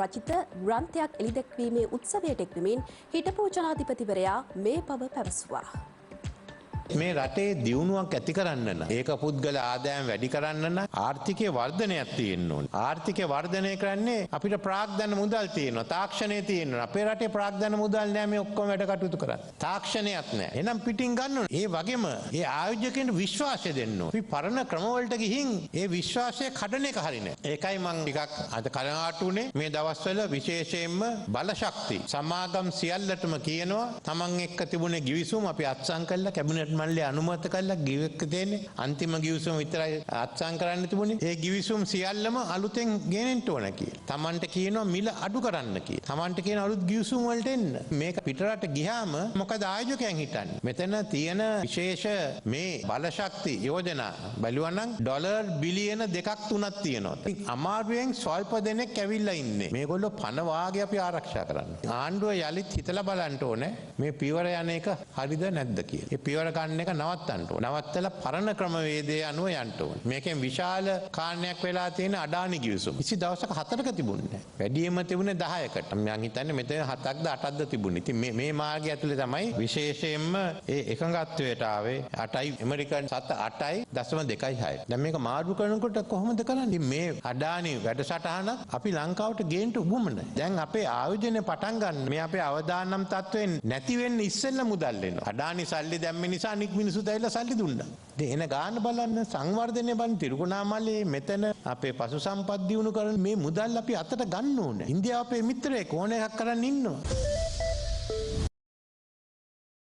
රචිත ග්‍රන්ථයක් එළිදැක්වීමේ උත්සවයට එක්වමින් හිටපු ජනාධිපතිවරයා මේ බව පැවසුවා. මේ රටේ දියුණුවක් ඇති කරන්න නම් ඒක පුද්ගල ආදායම් වැඩි කරන්න නම් ආර්ථිකයේ වර්ධනයක් තියෙන්න ඕනේ. ආර්ථිකය වර්ධනය කරන්නේ අපිට ප්‍රාග්ධන මුදල් තියෙනවා. තාක්ෂණය තියෙනවා. අපේ රටේ ප්‍රාග්ධන මුදල් නෑ මේ ඔක්කොම වැඩ කටයුතු කරන්නේ. තාක්ෂණයක් නෑ. එහෙනම් පිටින් ගන්න ඕනේ. ඒ වගේම ඒ ආයෝජකයන්ට විශ්වාසය දෙන්න ඕනේ. අපි පරණ ක්‍රම වලට ගිහින් ඒ විශ්වාසය කඩන එක හරිනේ. ඒකයි මම ටිකක් අද කනගාටුනේ මේ දවස්වල විශේෂයෙන්ම බලශක්ති සමාගම් සියල්ලටම කියනවා තමන් එක්ක තිබුණේ ගිවිසුම අපි අත්සන් කළා කැබිනට් මණ්ඩලය අනුමත කළා ගිවික දෙන්නේ අන්තිම ගිවිසුම විතරයි අත්සන් කරන්න තිබුණේ. ඒ ගිවිසුම් සියල්ලම අලුතෙන් ගෙනෙන්න ඕන කියලා. තමන්ට කියනවා මිල අඩු කරන්න කියලා. තමන්ට කියන අලුත් ගිවිසුම් වලට එන්න. මේක පිටරට ගියාම මොකද ආයෝජකයන් හිතන්නේ? මෙතන තියෙන විශේෂ මේ බලශක්ති යෝජනා බලුවා නම් ඩොලර් බිලියන 2ක් 3ක් තියෙනවා. අමාරුවෙන් ස්වල්ප දෙනෙක් ඇවිල්ලා ඉන්නේ. මේගොල්ලෝ පණ වාගේ අපි ආරක්ෂා කරන්න. ආණ්ඩුව යලිත් හිතලා බලන්න ඕනේ මේ පියවර යන එක හරිද නැද්ද කියලා. ඒ පියවර ගන්න එක නවත්තන්න ඕනේ. නවත්තලා පරණ ක්‍රමවේදයේ අනුව යන්න ඕනේ. මේකෙන් විශාල කාණයක් වෙලා තියෙන අඩානි ගිවිසුම. කිසි දවසක 4ක තිබුණේ නැහැ. වැඩියෙන්ම තිබුණේ 10කට. මම හිතන්නේ මෙතන 7ක්ද 8ක්ද තිබුණේ. ඉතින් මේ මාර්ගය ඇතුලේ තමයි විශේෂයෙන්ම ඒ එකඟත්වයට ආවේ 8යි ඇමරිකන් 8.2.6. දැන් මේක මාරු කරනකොට කොහොමද කරන්නේ? මේ අඩානි වැඩසටහන අපි ලංකාවට ගේන්න උවම නැහැ. දැන් අපේ ආයෝජනය පටන් ගන්න මේ අපේ අවදානම් තත්වෙන් නැති වෙන්න ඉස්සෙල්ලා මුදල් එනවා. අඩානි සල්ලි දැම්ම නිසා අනික් මිනිස්සු දැයිලා සල්ලි දුන්නා. ඉතින් එන ගාන බලන්න සංවර්ධනය බලන්න තිරුකුණාමලේ මෙතන අපේ පසු සම්පත් දියුණු කරන මේ මුදල් අපි අතට ගන්න ඕනේ. ඉන්දියාව අපේ මිත්‍රයෙක් ඕන එකක් කරන් ඉන්නවා.